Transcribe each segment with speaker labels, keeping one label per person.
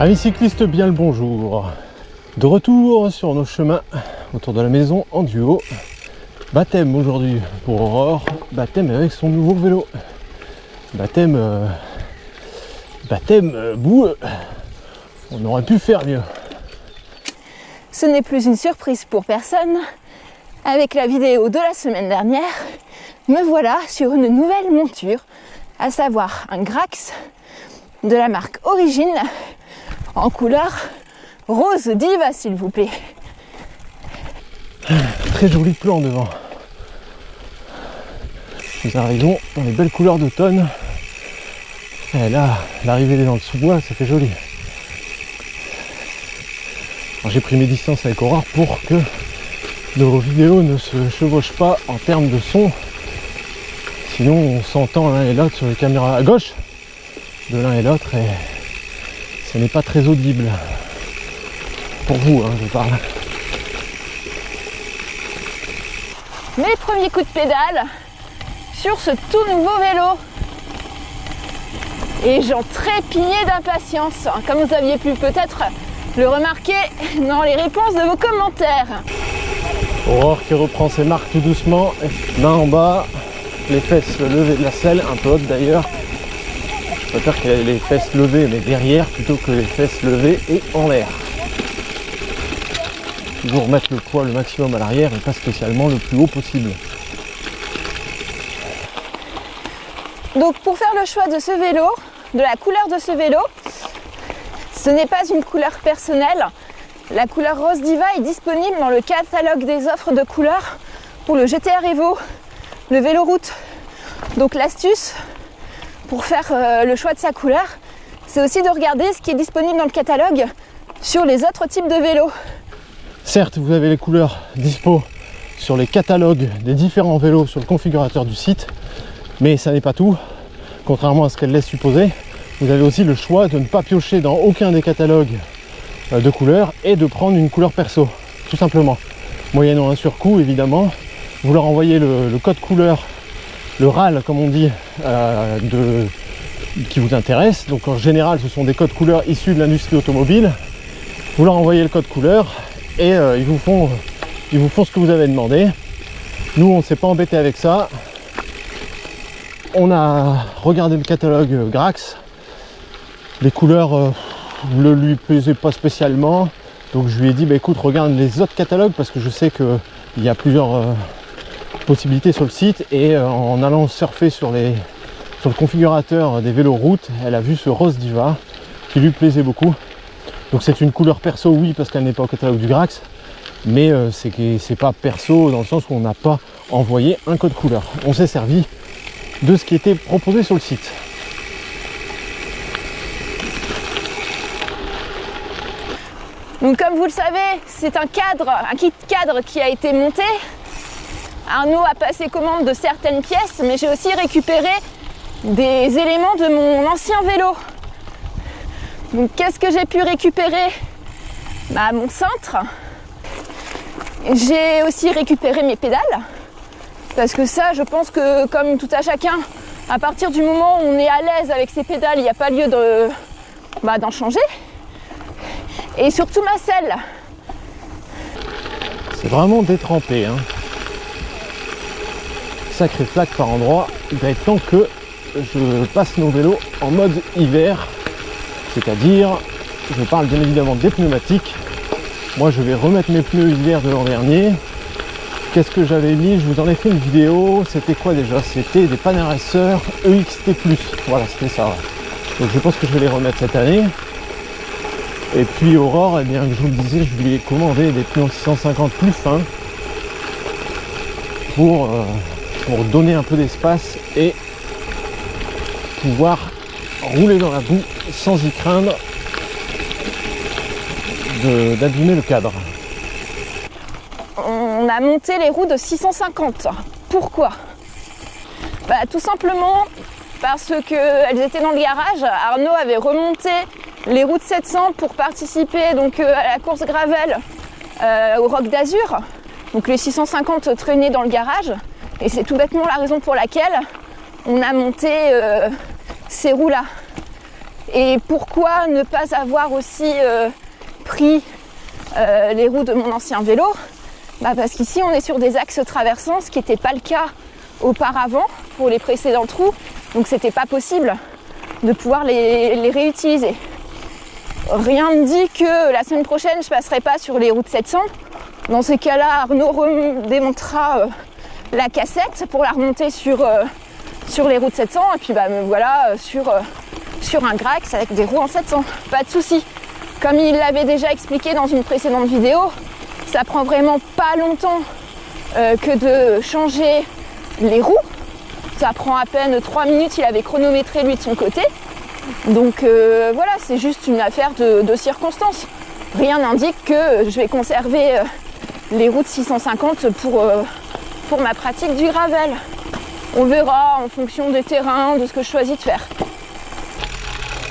Speaker 1: Amis cyclistes, bien le bonjour. De retour sur nos chemins autour de la maison en duo. Baptême aujourd'hui pour Aurore, baptême avec son nouveau vélo. Baptême boueux. On aurait pu faire mieux.
Speaker 2: Ce n'est plus une surprise pour personne. Avec la vidéo de la semaine dernière, me voilà sur une nouvelle monture, à savoir un Grax de la marque Origine en couleur rose diva, s'il vous plaît.
Speaker 1: Très joli plan devant. Nous arrivons dans les belles couleurs d'automne. Et là, l'arrivée dans le sous-bois, ça fait joli. J'ai pris mes distances avec Aurore pour que nos vidéos ne se chevauchent pas en termes de son. Sinon, on s'entend l'un et l'autre sur les caméras à gauche de l'un et l'autre et ce n'est pas très audible. Pour vous, je parle.
Speaker 2: Mes premiers coups de pédale sur ce tout nouveau vélo. Et j'en trépignais d'impatience, comme vous aviez pu peut-être le remarquer dans les réponses de vos commentaires.
Speaker 1: Aurore qui reprend ses marques tout doucement, main en bas, les fesses levées de la selle, un peu haute d'ailleurs. Je préfère qu'elle ait les fesses levées mais derrière plutôt que les fesses levées et en l'air. Toujours mettre le poids le maximum à l'arrière et pas spécialement le plus haut possible.
Speaker 2: Donc pour faire le choix de ce vélo, de la couleur de ce vélo, ce n'est pas une couleur personnelle. La couleur rose diva est disponible dans le catalogue des offres de couleurs pour le GTR Evo, le vélo route. Donc l'astuce pour faire le choix de sa couleur, c'est aussi de regarder ce qui est disponible dans le catalogue sur les autres types de vélos.
Speaker 1: Certes, vous avez les couleurs dispo sur les catalogues des différents vélos sur le configurateur du site, mais ça n'est pas tout. Contrairement à ce qu'elle laisse supposer, vous avez aussi le choix de ne pas piocher dans aucun des catalogues de couleurs et de prendre une couleur perso, tout simplement. Moyennant un surcoût, évidemment, vous leur envoyez le code couleur, le RAL comme on dit, qui vous intéresse. Donc en général, ce sont des codes couleurs issus de l'industrie automobile. Vous leur envoyez le code couleur et ils vous font ce que vous avez demandé. Nous, on ne s'est pas embêté avec ça. On a regardé le catalogue Grax. Les couleurs ne lui plaisaient pas spécialement. Donc je lui ai dit, écoute, regarde les autres catalogues parce que je sais qu'il y a plusieurs possibilités sur le site. Et en allant surfer sur le configurateur des vélos route, elle a vu ce rose diva qui lui plaisait beaucoup. Donc c'est une couleur perso, oui, parce qu'elle n'est pas au catalogue du Grax. Mais c'est pas perso dans le sens où on n'a pas envoyé un code couleur. On s'est servi de ce qui était proposé sur le site.
Speaker 2: Donc comme vous le savez, c'est un kit cadre qui a été monté. Arnaud a passé commande de certaines pièces, mais j'ai aussi récupéré des éléments de mon ancien vélo. Donc qu'est-ce que j'ai pu récupérer? Mon cintre. J'ai aussi récupéré mes pédales. Parce que ça, je pense que comme tout à chacun, à partir du moment où on est à l'aise avec ses pédales, il n'y a pas lieu d'en changer. Et surtout ma selle.
Speaker 1: C'est vraiment détrempé. Sacré flaque par endroit. Il va être temps que je passe nos vélos en mode hiver. C'est-à-dire, je parle bien évidemment des pneumatiques. Moi, je vais remettre mes pneus hiver de l'an dernier. Qu'est-ce que j'avais mis? Je vous en ai fait une vidéo. C'était quoi déjà? C'était des Panaracer EXT+. Voilà, c'était ça. Donc je pense que je vais les remettre cette année. Et puis Aurore, bien que je vous le disais, je lui ai commandé des pneus 650 plus fins pour donner un peu d'espace et pouvoir rouler dans la boue sans y craindre d'abîmer le cadre.
Speaker 2: On a monté les roues de 650. Pourquoi? Tout simplement parce qu'elles étaient dans le garage. Arnaud avait remonté les roues de 700 pour participer donc à la course gravel au Rock d'Azur. Donc les 650 traînaient dans le garage et c'est tout bêtement la raison pour laquelle on a monté ces roues là. Et pourquoi ne pas avoir aussi pris les roues de mon ancien vélo? Parce qu'ici on est sur des axes traversants, ce qui n'était pas le cas auparavant pour les précédents trous, donc c'était pas possible de pouvoir les réutiliser. Rien ne dit que la semaine prochaine je passerai pas sur les routes 700. Dans ces cas-là, Arnaud démontera la cassette pour la remonter sur les routes 700 et puis me voilà sur un Grax avec des roues en 700, pas de souci. Comme il l'avait déjà expliqué dans une précédente vidéo, ça prend vraiment pas longtemps que de changer les roues. Ça prend à peine 3 minutes, il avait chronométré lui de son côté. Donc voilà, c'est juste une affaire de circonstances. Rien n'indique que je vais conserver les routes 650 pour ma pratique du gravel. On verra en fonction des terrains, de ce que je choisis de faire.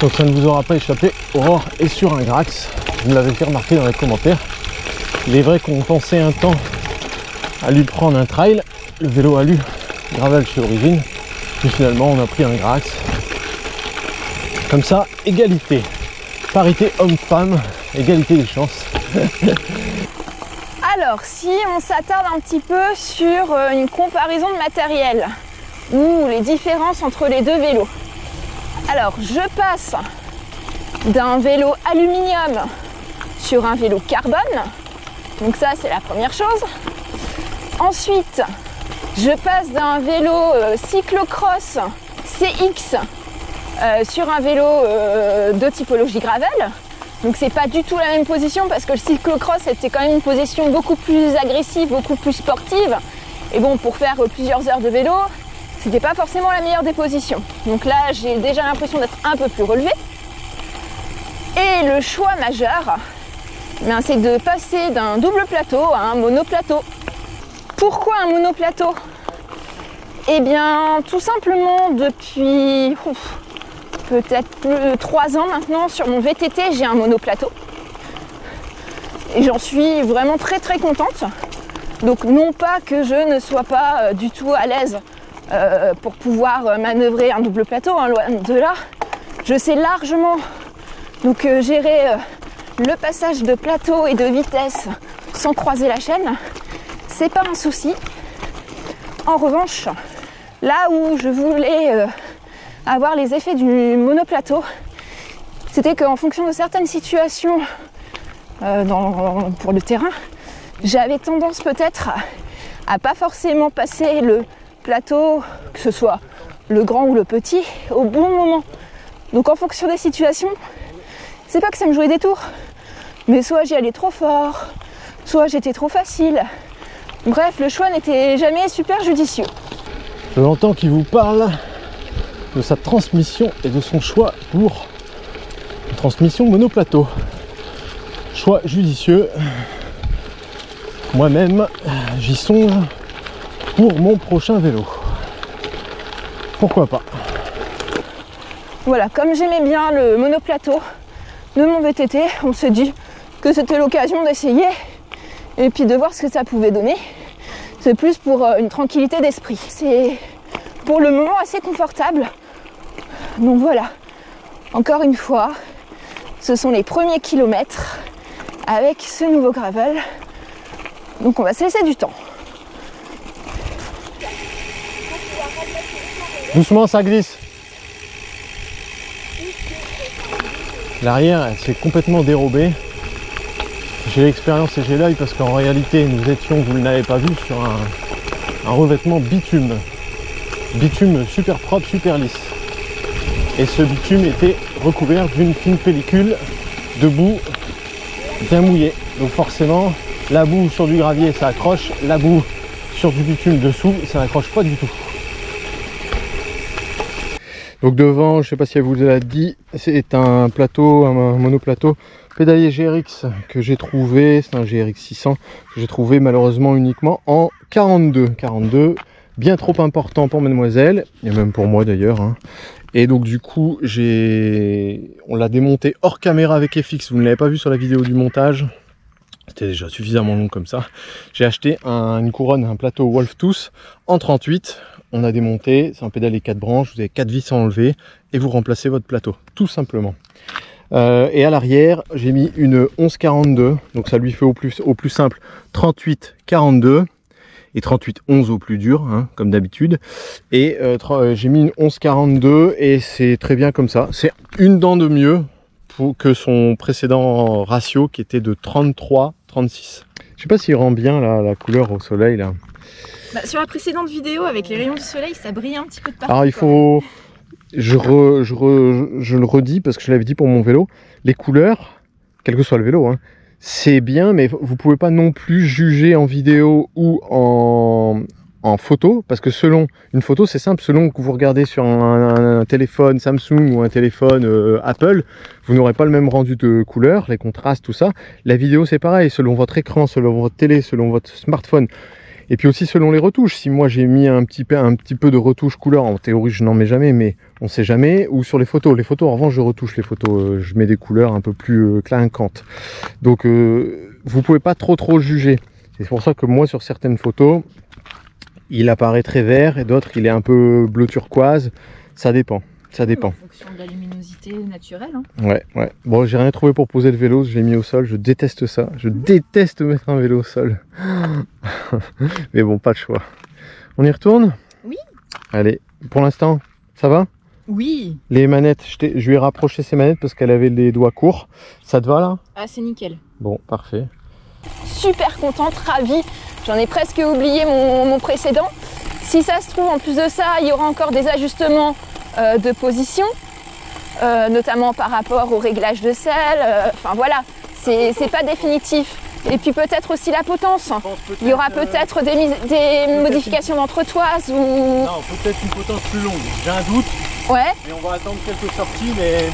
Speaker 1: Donc ça ne vous aura pas échappé, Aurore est sur un Grax. Vous me l'avez fait remarquer dans les commentaires. Il est vrai qu'on pensait un temps à lui prendre un trail. Le vélo à lui, gravel chez Origine. Puis finalement on a pris un Grax. Comme ça, égalité. Parité homme-femme, égalité des chances.
Speaker 2: Alors, si on s'attarde un petit peu sur une comparaison de matériel ou les différences entre les deux vélos. Alors, je passe d'un vélo aluminium sur un vélo carbone. Donc ça, c'est la première chose. Ensuite, je passe d'un vélo cyclocross CX sur un vélo de typologie gravel. Donc c'est pas du tout la même position parce que le cyclocross c'était quand même une position beaucoup plus agressive, beaucoup plus sportive. Et bon, pour faire plusieurs heures de vélo, c'était pas forcément la meilleure des positions. Donc là, j'ai déjà l'impression d'être un peu plus relevée. Et le choix majeur, c'est de passer d'un double plateau à un monoplateau. Pourquoi un monoplateau? Eh bien, tout simplement depuis peut-être 3 ans maintenant, sur mon VTT, j'ai un monoplateau. Et j'en suis vraiment très très contente. Donc non pas que je ne sois pas du tout à l'aise pour pouvoir manœuvrer un double plateau, hein, loin de là. Je sais largement gérer le passage de plateau et de vitesse sans croiser la chaîne. C'est pas un souci. En revanche, là où je voulais avoir les effets du monoplateau, c'était qu'en fonction de certaines situations pour le terrain, j'avais tendance peut-être à pas forcément passer le plateau, que ce soit le grand ou le petit, au bon moment. Donc en fonction des situations, c'est pas que ça me jouait des tours, mais soit j'y allais trop fort, soit j'étais trop facile. Bref, le choix n'était jamais super judicieux.
Speaker 1: Je l'entends qui vous parle de sa transmission et de son choix pour une transmission monoplateau. Choix judicieux. Moi-même, j'y songe pour mon prochain vélo. Pourquoi pas?
Speaker 2: Voilà, comme j'aimais bien le monoplateau de mon VTT, on s'est dit que c'était l'occasion d'essayer et puis de voir ce que ça pouvait donner. C'est plus pour une tranquillité d'esprit. C'est pour le moment assez confortable. Donc voilà, encore une fois, ce sont les premiers kilomètres avec ce nouveau gravel. Donc on va se laisser du temps.
Speaker 1: Doucement, ça glisse. L'arrière, elle s'est complètement dérobée. J'ai l'expérience et j'ai l'œil parce qu'en réalité, nous étions, vous ne l'avez pas vu, sur un revêtement bitume. Bitume super propre, super lisse. Et ce bitume était recouvert d'une fine pellicule de boue bien mouillée. Donc forcément, la boue sur du gravier, ça accroche. La boue sur du bitume dessous, ça n'accroche pas du tout. Donc devant, je ne sais pas si elle vous l'a dit, c'est un plateau, un monoplateau pédalier GRX que j'ai trouvé, c'est un GRX 600 que j'ai trouvé malheureusement uniquement en 42. 42, bien trop important pour mademoiselle, et même pour moi d'ailleurs. Hein. Et donc du coup, on l'a démonté hors caméra avec FX, vous ne l'avez pas vu sur la vidéo du montage. C'était déjà suffisamment long comme ça. J'ai acheté une couronne, un plateau Wolf Tooth en 38 on a démonté, c'est un pédalier 4 branches, vous avez 4 vis à enlever et vous remplacez votre plateau, tout simplement. Et à l'arrière, j'ai mis une 1142, donc ça lui fait au plus simple 3842 et 3811 au plus dur, hein, comme d'habitude. Et j'ai mis une 1142 et c'est très bien comme ça. C'est une dent de mieux que son précédent ratio qui était de 33-36. Je sais pas s'il rend bien la couleur au soleil là.
Speaker 2: Bah, sur la précédente vidéo avec les rayons du soleil, ça brille un petit peu de partout.
Speaker 1: Alors il faut... Je le redis parce que je l'avais dit pour mon vélo, les couleurs, quel que soit le vélo, hein, c'est bien, mais vous pouvez pas non plus juger en vidéo ou en photo, parce que selon une photo, c'est simple, selon que vous regardez sur un téléphone Samsung ou un téléphone Apple, vous n'aurez pas le même rendu de couleurs, les contrastes, tout ça. La vidéo, c'est pareil, selon votre écran, selon votre télé, selon votre smartphone. Et puis aussi selon les retouches, si moi j'ai mis un petit peu de retouche couleur, en théorie je n'en mets jamais, mais on sait jamais, ou sur les photos en revanche je retouche les photos, je mets des couleurs un peu plus clinquantes. Donc vous pouvez pas trop juger. C'est pour ça que moi sur certaines photos, il apparaît très vert et d'autres il est un peu bleu turquoise, ça dépend. Ça dépend.
Speaker 2: En fonction de la luminosité naturelle. Hein.
Speaker 1: Ouais. Bon, j'ai rien trouvé pour poser le vélo, je l'ai mis au sol, je déteste ça. Je déteste mettre un vélo au sol. Mais bon, pas de choix. On y retourne?
Speaker 2: Oui.
Speaker 1: Allez, pour l'instant, ça va?
Speaker 2: Oui.
Speaker 1: Les manettes, je lui ai rapproché ses manettes parce qu'elle avait les doigts courts. Ça te va là?
Speaker 2: Ah, c'est nickel.
Speaker 1: Bon, parfait.
Speaker 2: Super contente, ravie. J'en ai presque oublié mon précédent. Si ça se trouve, en plus de ça, il y aura encore des ajustements de position, notamment par rapport au réglage de selle. Enfin voilà, c'est pas définitif. Et puis peut-être aussi la potence. Il y aura peut-être des modifications d'entretoise ou...
Speaker 1: Non, peut-être une potence plus longue. J'ai un doute.
Speaker 2: Ouais.
Speaker 1: Mais on va attendre quelques sorties, mais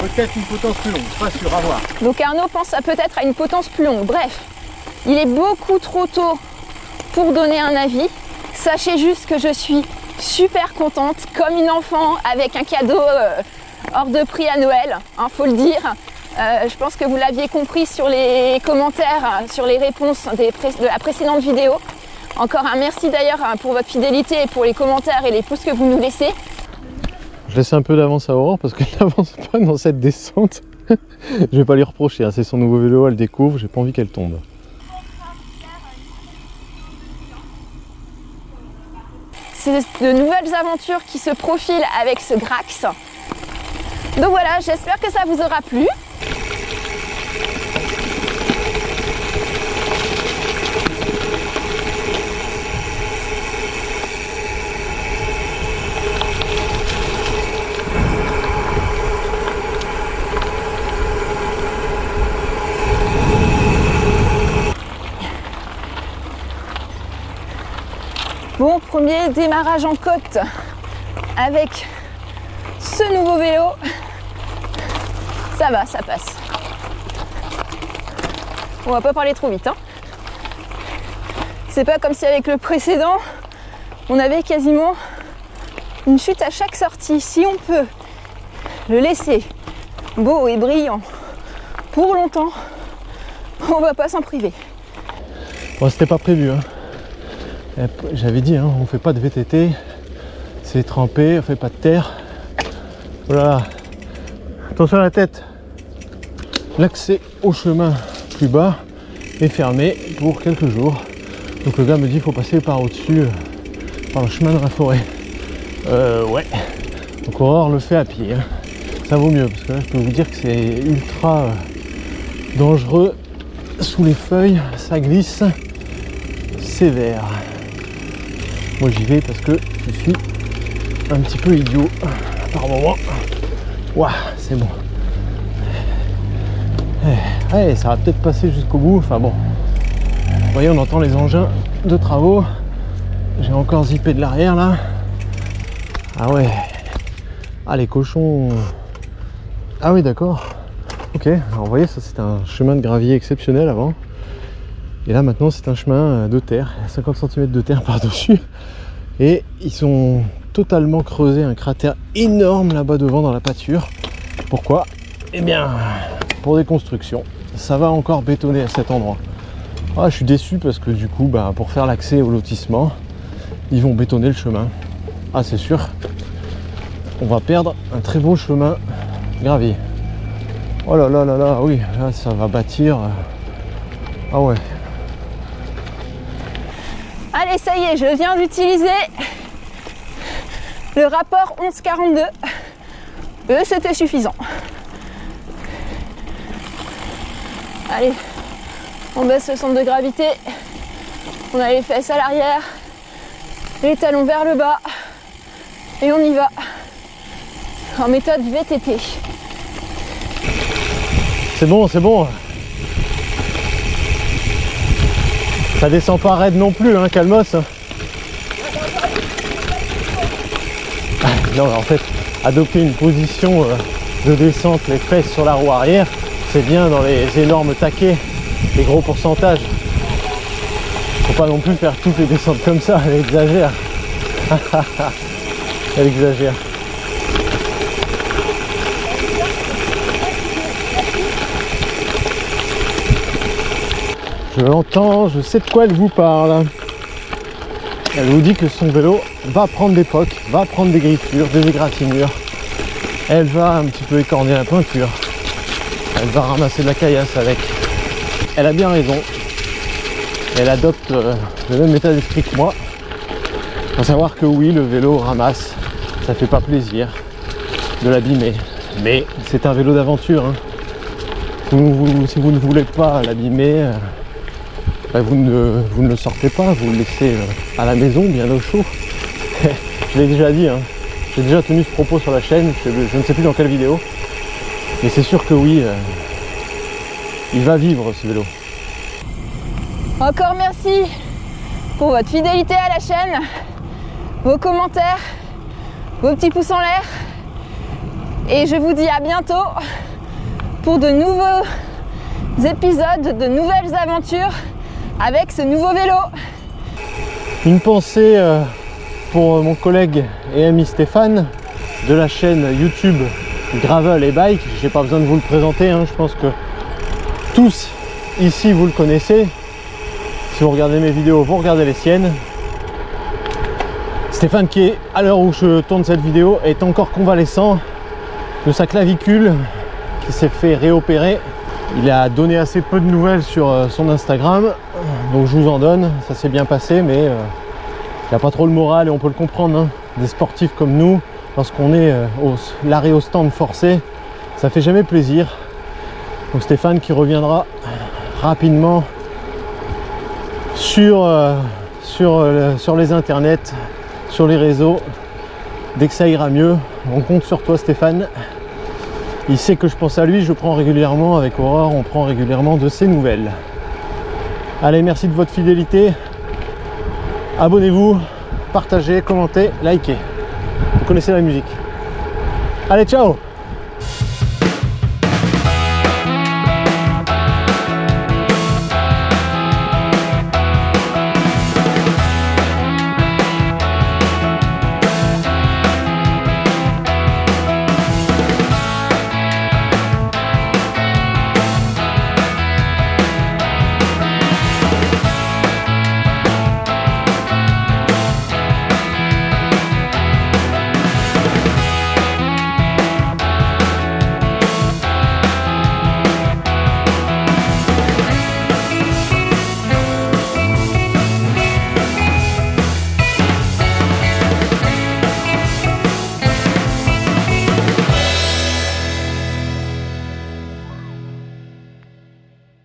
Speaker 1: peut-être une potence plus longue. Pas sûr, à voir.
Speaker 2: Donc Arnaud pense peut-être à une potence plus longue. Bref, il est beaucoup trop tôt pour donner un avis. Sachez juste que je suis super contente, comme une enfant avec un cadeau hors de prix à Noël, hein, faut le dire. Je pense que vous l'aviez compris sur les commentaires, sur les réponses de la précédente vidéo. Encore un merci d'ailleurs pour votre fidélité et pour les commentaires et les pouces que vous nous laissez.
Speaker 1: Je laisse un peu d'avance à Aurore parce qu'elle n'avance pas dans cette descente. Je vais pas lui reprocher, hein, c'est son nouveau vélo, elle découvre, j'ai pas envie qu'elle tombe.
Speaker 2: C'est de nouvelles aventures qui se profilent avec ce Grax. Donc voilà, j'espère que ça vous aura plu. Bon, premier démarrage en côte avec ce nouveau vélo. Ça va, ça passe. On va pas parler trop vite, hein. C'est pas comme si avec le précédent, on avait quasiment une chute à chaque sortie. Si on peut le laisser beau et brillant pour longtemps, on va pas s'en priver.
Speaker 1: Bon, c'était pas prévu, hein. J'avais dit, hein, on fait pas de VTT, c'est trempé, on fait pas de terre. Voilà. Attention à la tête. L'accès au chemin plus bas est fermé pour quelques jours. Donc le gars me dit qu'il faut passer par au-dessus, par le chemin de la forêt. Ouais. Donc Aurore le fait à pied. Hein. Ça vaut mieux parce que là je peux vous dire que c'est ultra dangereux. Sous les feuilles, ça glisse sévère. Moi j'y vais parce que je suis un petit peu idiot par moment. Ouah, c'est bon. Ouais, ça va peut-être passer jusqu'au bout. Enfin bon. Vous voyez, on entend les engins de travaux. J'ai encore zippé de l'arrière là. Ah ouais. Ah les cochons. Ah oui d'accord. Ok, alors vous voyez ça c'est un chemin de gravier exceptionnel avant. Et là maintenant c'est un chemin de terre, 50 cm de terre par-dessus. Et ils sont totalement creusés un cratère énorme là-bas devant dans la pâture. Pourquoi? Eh bien pour des constructions. Ça va encore bétonner à cet endroit. Ah, je suis déçu parce que du coup pour faire l'accès au lotissement, ils vont bétonner le chemin. Ah, c'est sûr. On va perdre un très beau chemin gravier. Oh là là là là, oui, là ça va bâtir. Ah ouais.
Speaker 2: Allez, ça y est, je viens d'utiliser le rapport 1142. C'était suffisant. Allez, on baisse le centre de gravité. On a les fesses à l'arrière, les talons vers le bas. Et on y va. En méthode VTT.
Speaker 1: C'est bon, c'est bon. Ça descend pas raide non plus, hein, calmos. Non, en fait, adopter une position de descente, les fesses sur la roue arrière, c'est bien dans les énormes taquets, les gros pourcentages. Faut pas non plus faire toutes les descentes comme ça, elle exagère. Elle exagère. Je l'entends, je sais de quoi elle vous parle. Elle vous dit que son vélo va prendre des pocs, va prendre des griffures, des égratignures. Elle va un petit peu écorner la peinture. Elle va ramasser de la caillasse avec. Elle a bien raison. Elle adopte le même état d'esprit que moi. Faut savoir que oui, le vélo ramasse, ça fait pas plaisir de l'abîmer. Mais c'est un vélo d'aventure. Hein. Si vous ne voulez pas l'abîmer, vous ne le sortez pas, vous le laissez à la maison, bien au chaud. Je l'ai déjà dit, hein. J'ai déjà tenu ce propos sur la chaîne, je ne sais plus dans quelle vidéo. Mais c'est sûr que oui, il va vivre ce vélo.
Speaker 2: Encore merci pour votre fidélité à la chaîne, vos commentaires, vos petits pouces en l'air. Et je vous dis à bientôt pour de nouveaux épisodes, de nouvelles aventures avec ce nouveau vélo.
Speaker 1: Une pensée pour mon collègue et ami Stéphane de la chaîne YouTube Gravel et Bike. J'ai pas besoin de vous le présenter, hein. Je pense que tous ici vous le connaissez. Si vous regardez mes vidéos, vous regardez les siennes. Stéphane qui est, à l'heure où je tourne cette vidéo, est encore convalescent de sa clavicule qui s'est fait réopérer. Il a donné assez peu de nouvelles sur son Instagram, donc je vous en donne, ça s'est bien passé, mais il n'a pas trop le moral et on peut le comprendre, hein. Des sportifs comme nous, lorsqu'on est l'arrêt au stand forcé, ça fait jamais plaisir. Donc Stéphane qui reviendra rapidement sur les internets, sur les réseaux, dès que ça ira mieux. On compte sur toi Stéphane. Il sait que je pense à lui, je prends régulièrement avec Aurore, on prend régulièrement de ses nouvelles. Allez, merci de votre fidélité. Abonnez-vous, partagez, commentez, likez. Vous connaissez la musique. Allez, ciao!